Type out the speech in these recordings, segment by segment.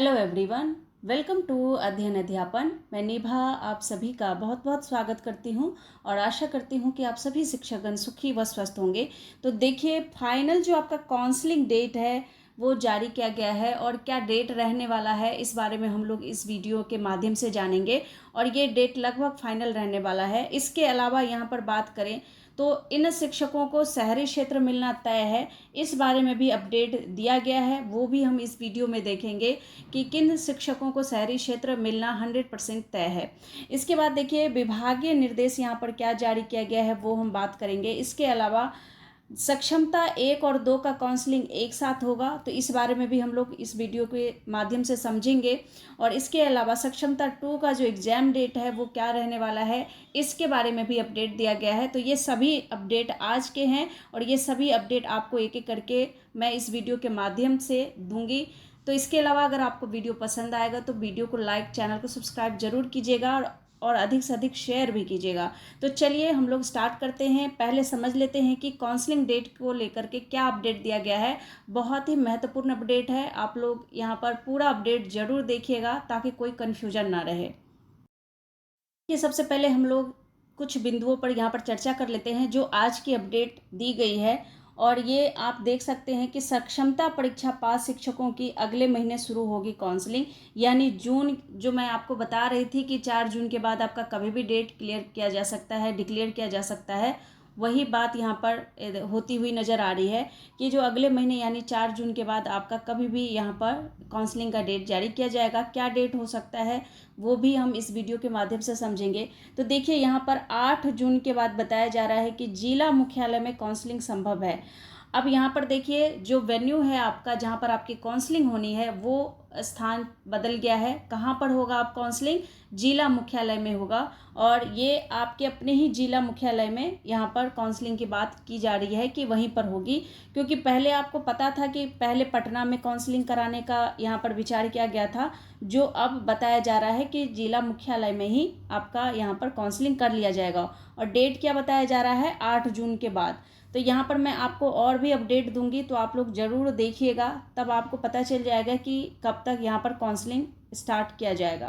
Hello everyone, welcome to अध्ययन अध्यापन। मैं निभा आप सभी का बहुत बहुत स्वागत करती हूं और आशा करती हूं कि आप सभी शिक्षकगण सुखी व स्वस्थ होंगे। तो देखिए, फाइनल जो आपका काउंसलिंग डेट है वो जारी किया गया है और क्या डेट रहने वाला है इस बारे में हम लोग इस वीडियो के माध्यम से जानेंगे और ये डेट लगभग फाइनल रहने वाला है। इसके अलावा यहाँ पर बात करें तो इन शिक्षकों को शहरी क्षेत्र मिलना तय है, इस बारे में भी अपडेट दिया गया है, वो भी हम इस वीडियो में देखेंगे कि किन शिक्षकों को शहरी क्षेत्र मिलना 100% तय है। इसके बाद देखिए, विभागीय निर्देश यहाँ पर क्या जारी किया गया है वो हम बात करेंगे। इसके अलावा सक्षमता 1 और 2 का काउंसलिंग एक साथ होगा, तो इस बारे में भी हम लोग इस वीडियो के माध्यम से समझेंगे। और इसके अलावा सक्षमता 2 का जो एग्ज़ाम डेट है वो क्या रहने वाला है, इसके बारे में भी अपडेट दिया गया है। तो ये सभी अपडेट आज के हैं और ये सभी अपडेट आपको एक एक करके मैं इस वीडियो के माध्यम से दूंगी। तो इसके अलावा अगर आपको वीडियो पसंद आएगा तो वीडियो को लाइक, चैनल को सब्सक्राइब जरूर कीजिएगा और अधिक से अधिक शेयर भी कीजिएगा। तो चलिए हम लोग स्टार्ट करते हैं। पहले समझ लेते हैं कि काउंसलिंग डेट को लेकर के क्या अपडेट दिया गया है। बहुत ही महत्वपूर्ण अपडेट है, आप लोग यहाँ पर पूरा अपडेट जरूर देखिएगा ताकि कोई कन्फ्यूजन ना रहे। ये सबसे पहले हम लोग कुछ बिंदुओं पर यहाँ पर चर्चा कर लेते हैं जो आज की अपडेट दी गई है। और ये आप देख सकते हैं कि सक्षमता परीक्षा पास शिक्षकों की अगले महीने शुरू होगी काउंसलिंग, यानी जून, जो मैं आपको बता रही थी कि 4 जून के बाद आपका कभी भी डेट क्लियर किया जा सकता है, डिक्लेयर किया जा सकता है, वही बात यहाँ पर होती हुई नज़र आ रही है कि जो अगले महीने यानी 4 जून के बाद आपका कभी भी यहाँ पर काउंसलिंग का डेट जारी किया जाएगा। क्या डेट हो सकता है वो भी हम इस वीडियो के माध्यम से समझेंगे। तो देखिए, यहाँ पर 8 जून के बाद बताया जा रहा है कि जिला मुख्यालय में काउंसलिंग संभव है। अब यहाँ पर देखिए, जो वेन्यू है आपका जहाँ पर आपकी काउंसलिंग होनी है वो स्थान बदल गया है। कहाँ पर होगा आप काउंसलिंग? जिला मुख्यालय में होगा। और ये आपके अपने ही जिला मुख्यालय में यहाँ पर काउंसलिंग की बात की जा रही है कि वहीं पर होगी, क्योंकि पहले आपको पता था कि पहले पटना में काउंसलिंग कराने का यहाँ पर विचार किया गया था, जो अब बताया जा रहा है कि जिला मुख्यालय में ही आपका यहाँ पर काउंसलिंग कर लिया जाएगा। और डेट क्या बताया जा रहा है? 8 जून के बाद। तो यहाँ पर मैं आपको और भी अपडेट दूंगी, तो आप लोग ज़रूर देखिएगा, तब आपको पता चल जाएगा कि कब तक यहाँ पर काउंसलिंग स्टार्ट किया जाएगा।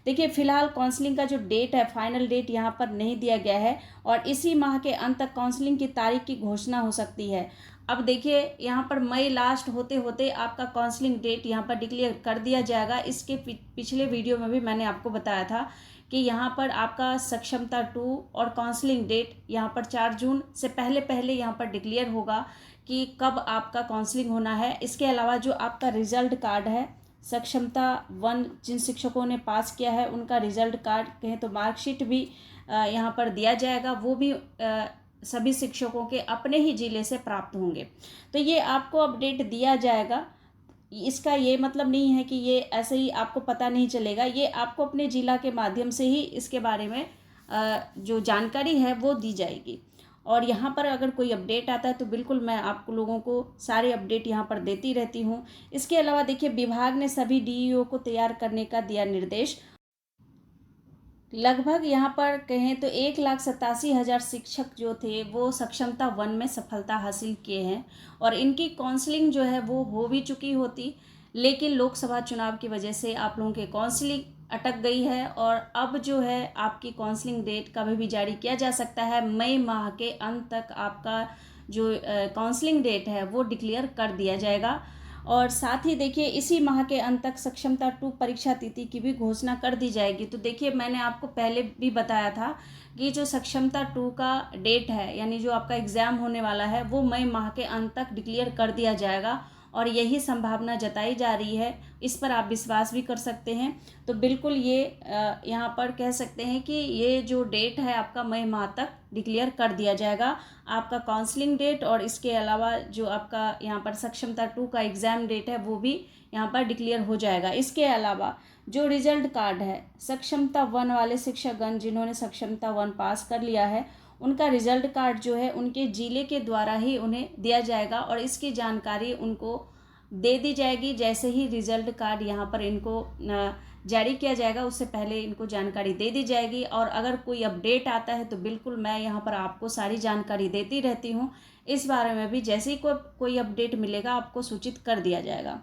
देखिए, फिलहाल काउंसलिंग का जो डेट है, फाइनल डेट यहाँ पर नहीं दिया गया है और इसी माह के अंत तक काउंसलिंग की तारीख की घोषणा हो सकती है। अब देखिए, यहाँ पर मई लास्ट होते होते आपका काउंसलिंग डेट यहाँ पर डिक्लेयर कर दिया जाएगा। इसके पिछले वीडियो में भी मैंने आपको बताया था कि यहाँ पर आपका सक्षमता 2 और काउंसलिंग डेट यहाँ पर 4 जून से पहले पहले यहाँ पर डिक्लेयर होगा कि कब आपका काउंसलिंग होना है। इसके अलावा जो आपका रिजल्ट कार्ड है, सक्षमता 1 जिन शिक्षकों ने पास किया है उनका रिजल्ट कार्ड कहें तो मार्कशीट भी यहाँ पर दिया जाएगा, वो भी सभी शिक्षकों के अपने ही जिले से प्राप्त होंगे। तो ये आपको अपडेट दिया जाएगा। इसका ये मतलब नहीं है कि ये ऐसे ही आपको पता नहीं चलेगा, ये आपको अपने जिला के माध्यम से ही इसके बारे में जो जानकारी है वो दी जाएगी। और यहाँ पर अगर कोई अपडेट आता है तो बिल्कुल मैं आप लोगों को सारे अपडेट यहाँ पर देती रहती हूँ। इसके अलावा देखिए, विभाग ने सभी डीईओ को तैयार करने का दिया निर्देश। लगभग यहाँ पर कहें तो 1,87,000 शिक्षक जो थे वो सक्षमता 1 में सफलता हासिल किए हैं और इनकी काउंसलिंग जो है वो हो भी चुकी होती, लेकिन लोकसभा चुनाव की वजह से आप लोगों की काउंसलिंग अटक गई है और अब जो है आपकी काउंसलिंग डेट कभी भी जारी किया जा सकता है। मई माह के अंत तक आपका जो काउंसलिंग डेट है वो डिक्लेयर कर दिया जाएगा। और साथ ही देखिए, इसी माह के अंत तक सक्षमता 2 परीक्षा तिथि की भी घोषणा कर दी जाएगी। तो देखिए, मैंने आपको पहले भी बताया था कि जो सक्षमता 2 का डेट है यानी जो आपका एग्ज़ाम होने वाला है वो मई माह के अंत तक डिक्लेयर कर दिया जाएगा और यही संभावना जताई जा रही है। इस पर आप विश्वास भी कर सकते हैं। तो बिल्कुल ये यहाँ पर कह सकते हैं कि ये जो डेट है आपका मई माह तक डिक्लेयर कर दिया जाएगा, आपका काउंसलिंग डेट। और इसके अलावा जो आपका यहाँ पर सक्षमता 2 का एग्ज़ाम डेट है वो भी यहाँ पर डिक्लेयर हो जाएगा। इसके अलावा जो रिजल्ट कार्ड है, सक्षमता 1 वाले शिक्षकगण जिन्होंने सक्षमता 1 पास कर लिया है उनका रिजल्ट कार्ड जो है उनके जिले के द्वारा ही उन्हें दिया जाएगा और इसकी जानकारी उनको दे दी जाएगी। जैसे ही रिजल्ट कार्ड यहाँ पर इनको जारी किया जाएगा उससे पहले इनको जानकारी दे दी जाएगी। और अगर कोई अपडेट आता है तो बिल्कुल मैं यहाँ पर आपको सारी जानकारी देती रहती हूँ। इस बारे में भी जैसे ही कोई अपडेट मिलेगा आपको सूचित कर दिया जाएगा।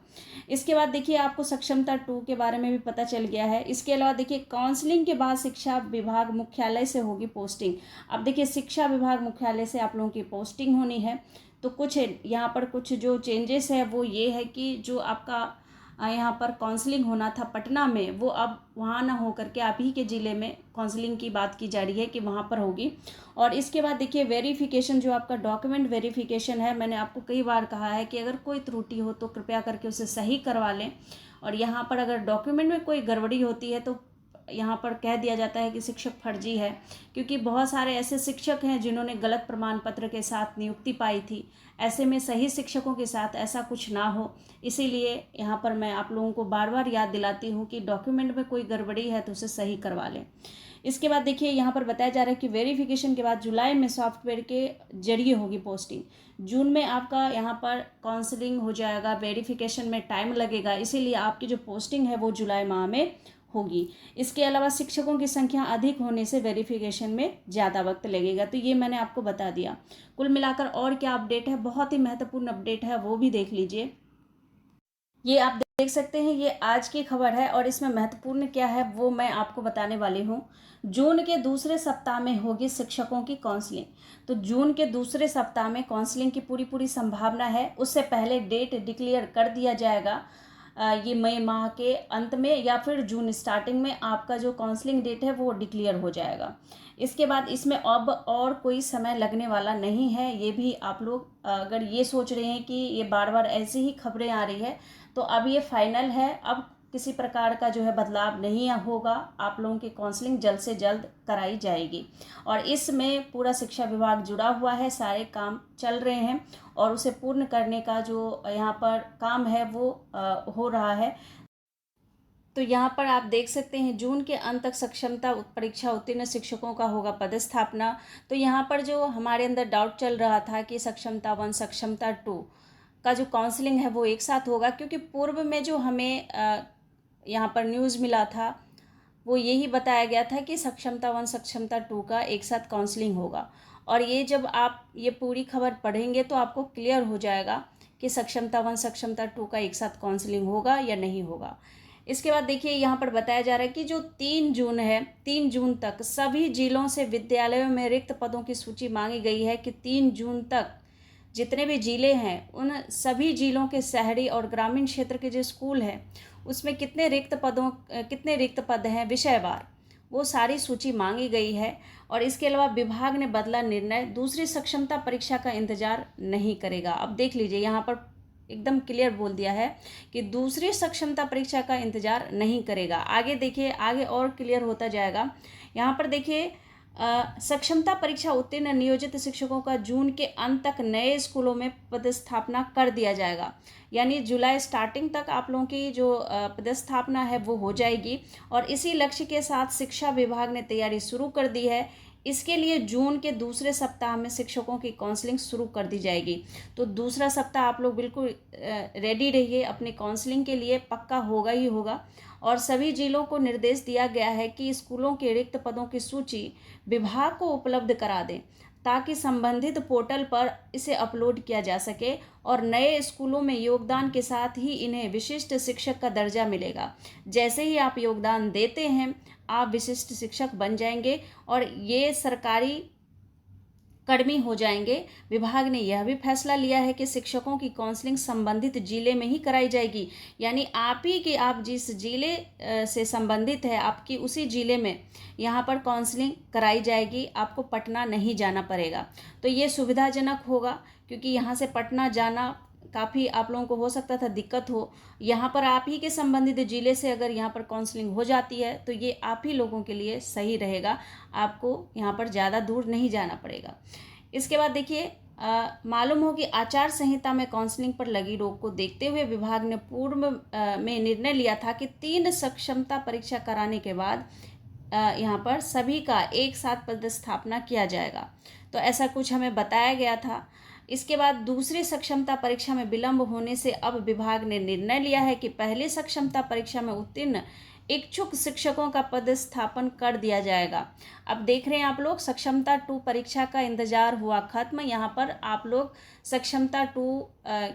इसके बाद देखिए आपको सक्षमता 2 के बारे में भी पता चल गया है। इसके अलावा देखिए काउंसलिंग के बाद शिक्षा विभाग मुख्यालय से होगी पोस्टिंग। अब देखिए शिक्षा विभाग मुख्यालय से आप लोगों की पोस्टिंग होनी है। तो कुछ यहाँ पर कुछ जो चेंजेस है वो ये है कि जो आपका यहाँ पर काउंसलिंग होना था पटना में, वो अब वहाँ ना हो करके आप ही के ज़िले में काउंसलिंग की बात की जा रही है कि वहाँ पर होगी। और इसके बाद देखिए वेरिफिकेशन, जो आपका डॉक्यूमेंट वेरिफिकेशन है, मैंने आपको कई बार कहा है कि अगर कोई त्रुटि हो तो कृपया करके उसे सही करवा लें। और यहाँ पर अगर डॉक्यूमेंट में कोई गड़बड़ी होती है तो यहाँ पर कह दिया जाता है कि शिक्षक फर्जी है, क्योंकि बहुत सारे ऐसे शिक्षक हैं जिन्होंने गलत प्रमाण पत्र के साथ नियुक्ति पाई थी। ऐसे में सही शिक्षकों के साथ ऐसा कुछ ना हो, इसीलिए यहाँ पर मैं आप लोगों को बार बार याद दिलाती हूँ कि डॉक्यूमेंट में कोई गड़बड़ी है तो उसे सही करवा लें। इसके बाद देखिए यहाँ पर बताया जा रहा है कि वेरिफिकेशन के बाद जुलाई में सॉफ्टवेयर के जरिए होगी पोस्टिंग। जून में आपका यहाँ पर काउंसलिंग हो जाएगा, वेरिफिकेशन में टाइम लगेगा, इसीलिए आपकी जो पोस्टिंग है वो जुलाई माह में होगी। इसके अलावा शिक्षकों की संख्या अधिक होने से वेरिफिकेशन में ज़्यादा वक्त लगेगा। तो ये मैंने आपको बता दिया। कुल मिलाकर और क्या अपडेट है, बहुत ही महत्वपूर्ण अपडेट है, वो भी देख लीजिए। ये आप देख सकते हैं, ये आज की खबर है और इसमें महत्वपूर्ण क्या है वो मैं आपको बताने वाली हूँ। जून के दूसरे सप्ताह में होगी शिक्षकों की काउंसलिंग। तो जून के दूसरे सप्ताह में काउंसलिंग की पूरी संभावना है। उससे पहले डेट डिक्लेयर कर दिया जाएगा। ये मई माह के अंत में या फिर जून स्टार्टिंग में आपका जो काउंसलिंग डेट है वो डिक्लेयर हो जाएगा। इसके बाद इसमें अब और कोई समय लगने वाला नहीं है। ये भी आप लोग अगर ये सोच रहे हैं कि ये बार बार ऐसी ही खबरें आ रही है, तो अब ये फाइनल है। अब किसी प्रकार का जो है बदलाव नहीं होगा। आप लोगों की काउंसलिंग जल्द से जल्द कराई जाएगी और इसमें पूरा शिक्षा विभाग जुड़ा हुआ है, सारे काम चल रहे हैं और उसे पूर्ण करने का जो यहाँ पर काम है वो हो रहा है। तो यहाँ पर आप देख सकते हैं जून के अंत तक सक्षमता परीक्षा उत्तीर्ण शिक्षकों का होगा पदस्थापना। तो यहाँ पर जो हमारे अंदर डाउट चल रहा था कि सक्षमता 1 सक्षमता 2 का जो काउंसलिंग है वो एक साथ होगा, क्योंकि पूर्व में जो हमें यहाँ पर न्यूज़ मिला था वो यही बताया गया था कि सक्षमता 1 सक्षमता 2 का एक साथ काउंसलिंग होगा। और ये जब आप ये पूरी खबर पढ़ेंगे तो आपको क्लियर हो जाएगा कि सक्षमता 1 सक्षमता 2 का एक साथ काउंसलिंग होगा या नहीं होगा। इसके बाद देखिए यहाँ पर बताया जा रहा है कि जो 3 जून है, 3 जून तक सभी जिलों से विद्यालयों में रिक्त पदों की सूची मांगी गई है कि 3 जून तक जितने भी ज़िले हैं उन सभी ज़िलों के शहरी और ग्रामीण क्षेत्र के जो स्कूल हैं उसमें कितने रिक्त पद हैं विषयवार, वो सारी सूची मांगी गई है। और इसके अलावा विभाग ने बदला निर्णय, दूसरी सक्षमता परीक्षा का इंतजार नहीं करेगा। अब देख लीजिए यहाँ पर एकदम क्लियर बोल दिया है कि दूसरी सक्षमता परीक्षा का इंतजार नहीं करेगा। आगे देखिए, आगे और क्लियर होता जाएगा। यहाँ पर देखिए सक्षमता परीक्षा उत्तीर्ण नियोजित शिक्षकों का जून के अंत तक नए स्कूलों में पदस्थापना कर दिया जाएगा। यानी जुलाई स्टार्टिंग तक आप लोगों की जो पदस्थापना है वो हो जाएगी और इसी लक्ष्य के साथ शिक्षा विभाग ने तैयारी शुरू कर दी है। इसके लिए जून के दूसरे सप्ताह में शिक्षकों की काउंसलिंग शुरू कर दी जाएगी। तो दूसरा सप्ताह आप लोग बिल्कुल रेडी रहिए, अपनी काउंसलिंग के लिए पक्का होगा ही होगा। और सभी जिलों को निर्देश दिया गया है कि स्कूलों के रिक्त पदों की सूची विभाग को उपलब्ध करा दें ताकि संबंधित पोर्टल पर इसे अपलोड किया जा सके और नए स्कूलों में योगदान के साथ ही इन्हें विशिष्ट शिक्षक का दर्जा मिलेगा। जैसे ही आप योगदान देते हैं आप विशिष्ट शिक्षक बन जाएंगे और ये सरकारी कर्मी हो जाएंगे। विभाग ने यह भी फैसला लिया है कि शिक्षकों की काउंसलिंग संबंधित जिले में ही कराई जाएगी। यानी आप जिस जिले से संबंधित है आपकी उसी जिले में यहाँ पर काउंसलिंग कराई जाएगी, आपको पटना नहीं जाना पड़ेगा। तो ये सुविधाजनक होगा, क्योंकि यहाँ से पटना जाना काफ़ी आप लोगों को हो सकता था दिक्कत हो। यहाँ पर आप ही के संबंधित ज़िले से अगर यहाँ पर काउंसलिंग हो जाती है तो ये आप ही लोगों के लिए सही रहेगा, आपको यहाँ पर ज़्यादा दूर नहीं जाना पड़ेगा। इसके बाद देखिए मालूम हो कि आचार संहिता में काउंसलिंग पर लगी रोक को देखते हुए विभाग ने पूर्व में निर्णय लिया था कि 3 सक्षमता परीक्षा कराने के बाद यहाँ पर सभी का एक साथ पदस्थापना किया जाएगा। तो ऐसा कुछ हमें बताया गया था। इसके बाद दूसरी सक्षमता परीक्षा में विलंब होने से अब विभाग ने निर्णय लिया है कि पहली सक्षमता परीक्षा में उत्तीर्ण इच्छुक शिक्षकों का पदस्थापन कर दिया जाएगा। अब देख रहे हैं आप लोग, सक्षमता 2 परीक्षा का इंतजार हुआ खत्म। यहाँ पर आप लोग सक्षमता 2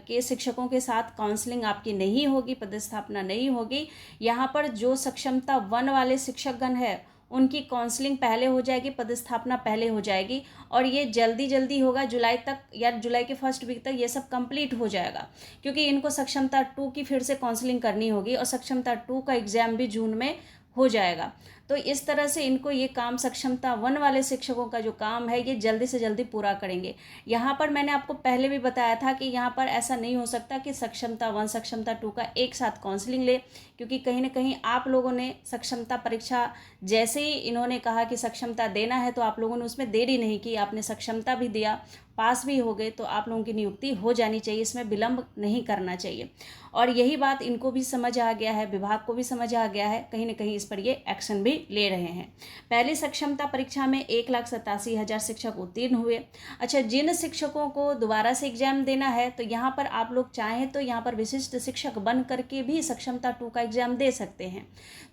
के शिक्षकों के साथ काउंसलिंग आपकी नहीं होगी, पदस्थापना नहीं होगी। यहाँ पर जो सक्षमता 1 वाले शिक्षकगण है उनकी काउंसलिंग पहले हो जाएगी, पदस्थापना पहले हो जाएगी, और ये जल्दी जल्दी होगा, जुलाई तक या जुलाई के फर्स्ट वीक तक ये सब कंप्लीट हो जाएगा, क्योंकि इनको सक्षमता 2 की फिर से काउंसलिंग करनी होगी और सक्षमता 2 का एग्ज़ाम भी जून में हो जाएगा। तो इस तरह से इनको ये काम, सक्षमता 1 वाले शिक्षकों का जो काम है ये जल्दी से जल्दी पूरा करेंगे। यहाँ पर मैंने आपको पहले भी बताया था कि यहाँ पर ऐसा नहीं हो सकता कि सक्षमता 1 सक्षमता 2 का एक साथ काउंसलिंग ले, क्योंकि कहीं ना कहीं आप लोगों ने सक्षमता परीक्षा जैसे ही इन्होंने कहा कि सक्षमता देना है तो आप लोगों ने उसमें देरी नहीं की, आपने सक्षमता भी दिया, पास भी हो गए, तो आप लोगों की नियुक्ति हो जानी चाहिए, इसमें विलंब नहीं करना चाहिए। और यही बात इनको भी समझ आ गया है, विभाग को भी समझ आ गया है, कहीं ना कहीं इस पर ये एक्शन भी ले रहे हैं। पहली सक्षमता परीक्षा में 1,87,000 शिक्षक उत्तीर्ण हुए। अच्छा, जिन शिक्षकों को दोबारा से एग्जाम देना है तो यहाँ पर आप लोग चाहें तो यहाँ पर विशिष्ट शिक्षक बन करके भी सक्षमता 2 का एग्जाम दे सकते हैं।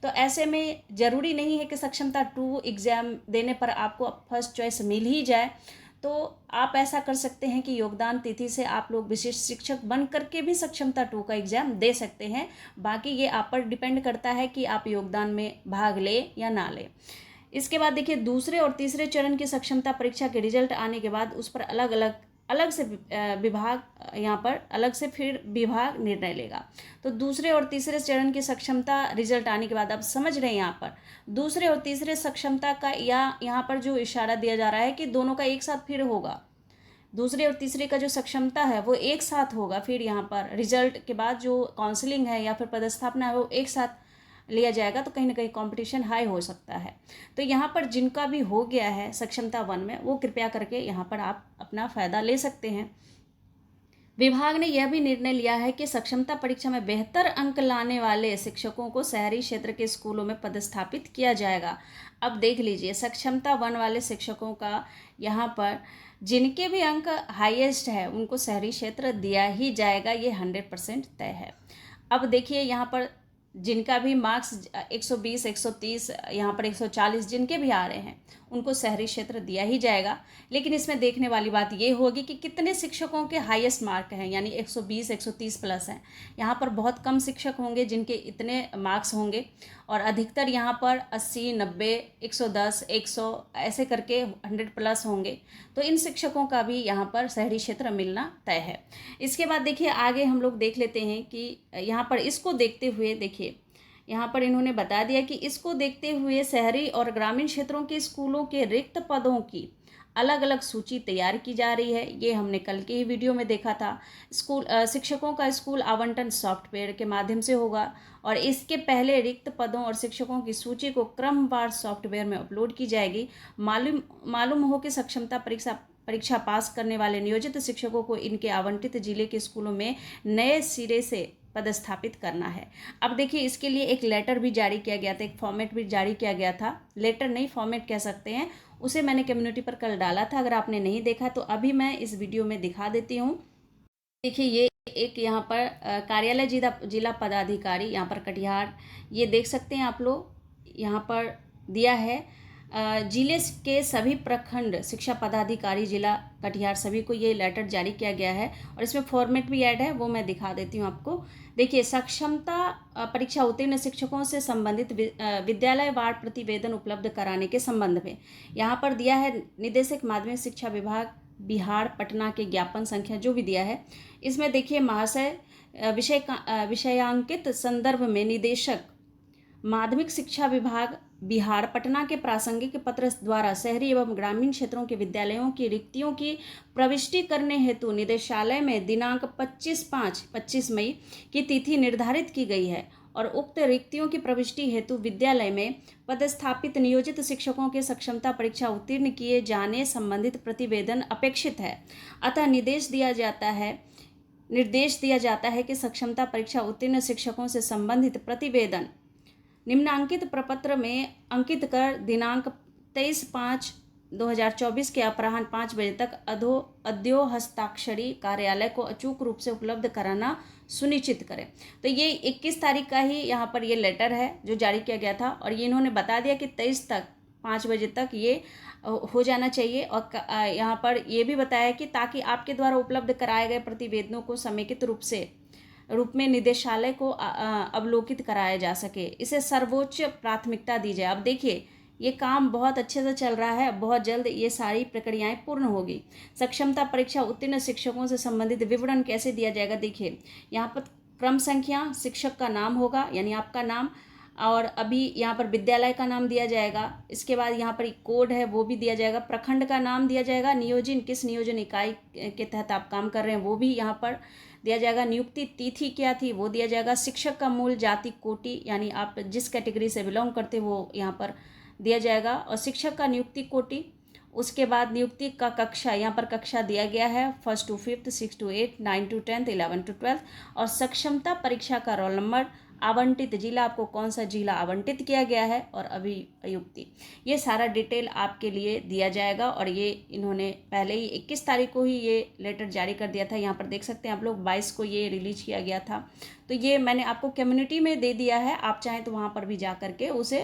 तो ऐसे में ज़रूरी नहीं है कि सक्षमता 2 एग्जाम देने पर आपको फर्स्ट चॉइस मिल ही जाए। तो आप ऐसा कर सकते हैं कि योगदान तिथि से आप लोग विशिष्ट शिक्षक बन करके भी सक्षमता 2 का एग्ज़ाम दे सकते हैं। बाकी ये आप पर डिपेंड करता है कि आप योगदान में भाग लें या ना लें। इसके बाद देखिए, दूसरे और तीसरे चरण की सक्षमता परीक्षा के रिजल्ट आने के बाद उस पर अलग से विभाग, यहाँ पर अलग से फिर विभाग निर्णय लेगा। तो दूसरे और तीसरे चरण की सक्षमता रिजल्ट आने के बाद, आप समझ रहे हैं यहाँ पर दूसरे और तीसरे सक्षमता का, या यहाँ पर जो इशारा दिया जा रहा है कि दोनों का एक साथ फिर होगा, दूसरे और तीसरे का जो सक्षमता है वो एक साथ होगा। फिर यहाँ पर रिजल्ट के बाद जो काउंसलिंग है या फिर पदस्थापना है वो एक साथ लिया जाएगा, तो कहीं ना कहीं कंपटीशन हाई हो सकता है। तो यहाँ पर जिनका भी हो गया है सक्षमता 1 में, वो कृपया करके यहाँ पर आप अपना फ़ायदा ले सकते हैं। विभाग ने यह भी निर्णय लिया है कि सक्षमता परीक्षा में बेहतर अंक लाने वाले शिक्षकों को शहरी क्षेत्र के स्कूलों में पदस्थापित किया जाएगा। अब देख लीजिए, सक्षमता 1 वाले शिक्षकों का यहाँ पर जिनके भी अंक हाईएस्ट है उनको शहरी क्षेत्र दिया ही जाएगा, ये 100% तय है। अब देखिए, यहाँ पर जिनका भी मार्क्स 120, 130, यहाँ पर 140 जिनके भी आ रहे हैं उनको शहरी क्षेत्र दिया ही जाएगा। लेकिन इसमें देखने वाली बात ये होगी कि कितने शिक्षकों के हाईएस्ट मार्क हैं, यानी 120, 130 प्लस हैं। यहाँ पर बहुत कम शिक्षक होंगे जिनके इतने मार्क्स होंगे, और अधिकतर यहाँ पर 80, 90, 110, 100 ऐसे करके 100 प्लस होंगे। तो इन शिक्षकों का भी यहाँ पर शहरी क्षेत्र मिलना तय है। इसके बाद देखिए, आगे हम लोग देख लेते हैं कि यहाँ पर इसको देखते हुए, देखिए यहाँ पर इन्होंने बता दिया कि इसको देखते हुए शहरी और ग्रामीण क्षेत्रों के स्कूलों के रिक्त पदों की अलग अलग सूची तैयार की जा रही है। ये हमने कल के ही वीडियो में देखा था। शिक्षकों का स्कूल आवंटन सॉफ्टवेयर के माध्यम से होगा, और इसके पहले रिक्त पदों और शिक्षकों की सूची को क्रमवार सॉफ्टवेयर में अपलोड की जाएगी। मालूम हो कि सक्षमता परीक्षा पास करने वाले नियोजित शिक्षकों को इनके आवंटित जिले के स्कूलों में नए सिरे से पदस्थापित करना है। अब देखिए, इसके लिए एक लेटर भी जारी किया गया था, एक फॉर्मेट भी जारी किया गया था, लेटर नहीं फॉर्मेट कह सकते हैं, उसे मैंने कम्युनिटी पर कल डाला था। अगर आपने नहीं देखा तो अभी मैं इस वीडियो में दिखा देती हूँ। देखिए, ये एक यहाँ पर कार्यालय जिला पदाधिकारी यहाँ पर कटिहार, ये देख सकते हैं आप लोग, यहाँ पर दिया है जिले के सभी प्रखंड शिक्षा पदाधिकारी जिला कटिहार सभी को ये लेटर जारी किया गया है, और इसमें फॉर्मेट भी ऐड है, वो मैं दिखा देती हूँ आपको। देखिए, सक्षमता परीक्षा उत्तीर्ण शिक्षकों से संबंधित विद्यालय वार प्रतिवेदन उपलब्ध कराने के संबंध में यहाँ पर दिया है निदेशक माध्यमिक शिक्षा विभाग बिहार पटना के ज्ञापन संख्या जो भी दिया है। इसमें देखिए, महाशय विषयांकित संदर्भ में निदेशक माध्यमिक शिक्षा विभाग बिहार पटना के प्रासंगिक पत्र द्वारा शहरी एवं ग्रामीण क्षेत्रों के विद्यालयों की रिक्तियों की प्रविष्टि करने हेतु निदेशालय में दिनांक 25 मई की तिथि निर्धारित की गई है, और उक्त रिक्तियों की प्रविष्टि हेतु विद्यालय में पदस्थापित नियोजित शिक्षकों के सक्षमता परीक्षा उत्तीर्ण किए जाने संबंधित प्रतिवेदन अपेक्षित है। अतः निर्देश दिया जाता है कि सक्षमता परीक्षा उत्तीर्ण शिक्षकों से संबंधित प्रतिवेदन निम्नांकित प्रपत्र में अंकित कर दिनांक 23/5 2024 के अपराह्न 5 बजे तक अद्यो हस्ताक्षरी कार्यालय को अचूक रूप से उपलब्ध कराना सुनिश्चित करें। तो ये 21 तारीख का ही यहाँ पर ये लेटर है जो जारी किया गया था, और ये इन्होंने बता दिया कि 23 तक 5 बजे तक ये हो जाना चाहिए। और यहाँ पर ये भी बताया कि ताकि आपके द्वारा उपलब्ध कराए गए प्रतिवेदनों को समेकित रूप में निदेशालय को अवलोकित कराया जा सके, इसे सर्वोच्च प्राथमिकता दी जाए। अब देखिए ये काम बहुत अच्छे से चल रहा है, बहुत जल्द ये सारी प्रक्रियाएं पूर्ण होगी। सक्षमता परीक्षा उत्तीर्ण शिक्षकों से संबंधित विवरण कैसे दिया जाएगा, देखिए यहाँ पर क्रम संख्या, शिक्षक का नाम होगा यानी आपका नाम, और अभी यहाँ पर विद्यालय का नाम दिया जाएगा। इसके बाद यहाँ पर एक कोड है वो भी दिया जाएगा, प्रखंड का नाम दिया जाएगा, नियोजन किस नियोजन इकाई के तहत आप काम कर रहे हैं वो भी यहाँ पर दिया जाएगा, नियुक्ति तिथि क्या थी वो दिया जाएगा, शिक्षक का मूल जाति कोटि यानी आप जिस कैटेगरी से बिलोंग करते वो यहाँ पर दिया जाएगा, और शिक्षक का नियुक्ति कोटि। उसके बाद नियुक्ति का कक्षा, यहाँ पर कक्षा दिया गया है 1st to 5th, 6 to 8, 9 to 10th, 11 to 12th, और सक्षमता परीक्षा का रोल नंबर, आवंटित जिला, आपको कौन सा जिला आवंटित किया गया है, और अभियुक्ति, ये सारा डिटेल आपके लिए दिया जाएगा। और ये इन्होंने पहले ही 21 तारीख को ही ये लेटर जारी कर दिया था। यहाँ पर देख सकते हैं आप लोग 22 को ये रिलीज किया गया था। तो ये मैंने आपको कम्युनिटी में दे दिया है, आप चाहें तो वहाँ पर भी जा करके उसे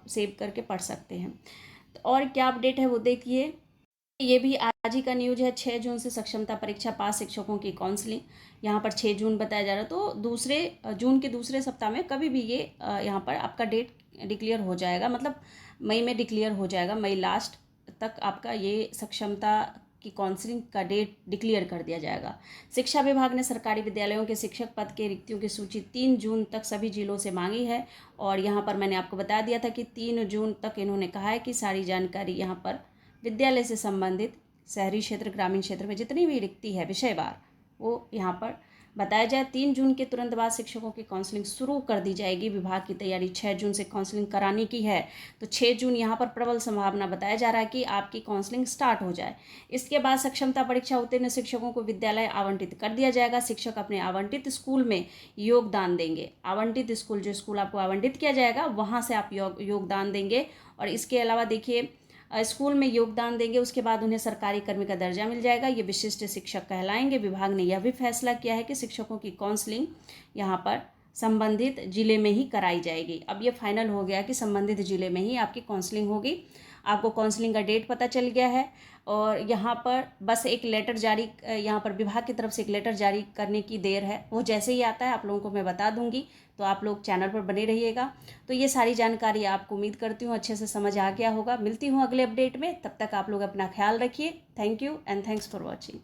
सेव करके पढ़ सकते हैं। और क्या अपडेट है वो देखिए, ये भी आज ही का न्यूज है। 6 जून से सक्षमता परीक्षा पास शिक्षकों की काउंसलिंग, यहाँ पर 6 जून बताया जा रहा है। तो जून के दूसरे सप्ताह में कभी भी ये यहाँ पर आपका डेट डिक्लेयर हो जाएगा, मतलब मई में डिक्लेयर हो जाएगा, मई लास्ट तक आपका ये सक्षमता की काउंसलिंग का डेट डिक्लेयर कर दिया जाएगा। शिक्षा विभाग ने सरकारी विद्यालयों के शिक्षक पद के रिक्तियों की सूची 3 जून तक सभी जिलों से मांगी है, और यहाँ पर मैंने आपको बता दिया था कि 3 जून तक इन्होंने कहा है कि सारी जानकारी यहाँ पर विद्यालय से संबंधित शहरी क्षेत्र, ग्रामीण क्षेत्र में जितनी भी रिक्ति है विषयवार वो यहाँ पर बताया जाए। 3 जून के तुरंत बाद शिक्षकों की काउंसलिंग शुरू कर दी जाएगी। विभाग की तैयारी 6 जून से काउंसलिंग कराने की है, तो 6 जून यहाँ पर प्रबल संभावना बताया जा रहा है कि आपकी काउंसलिंग स्टार्ट हो जाए। इसके बाद सक्षमता परीक्षा उत्तीर्ण शिक्षकों को विद्यालय आवंटित कर दिया जाएगा। शिक्षक अपने आवंटित स्कूल में योगदान देंगे। आवंटित स्कूल, जो स्कूल आपको आवंटित किया जाएगा वहाँ से आप योगदान देंगे। और इसके अलावा देखिए स्कूल में योगदान देंगे, उसके बाद उन्हें सरकारी कर्मी का दर्जा मिल जाएगा, ये विशिष्ट शिक्षक कहलाएंगे। विभाग ने यह भी फैसला किया है कि शिक्षकों की काउंसलिंग यहाँ पर संबंधित जिले में ही कराई जाएगी। अब ये फाइनल हो गया कि संबंधित जिले में ही आपकी काउंसलिंग होगी। आपको काउंसलिंग का डेट पता चल गया है, और यहाँ पर बस एक लेटर जारी, यहाँ पर विभाग की तरफ से एक लेटर जारी करने की देर है। वो जैसे ही आता है आप लोगों को मैं बता दूंगी, तो आप लोग चैनल पर बने रहिएगा। तो ये सारी जानकारी आपको उम्मीद करती हूँ अच्छे से समझ आ गया होगा। मिलती हूँ अगले अपडेट में, तब तक आप लोग अपना ख्याल रखिए। Thank you and thanks for watching.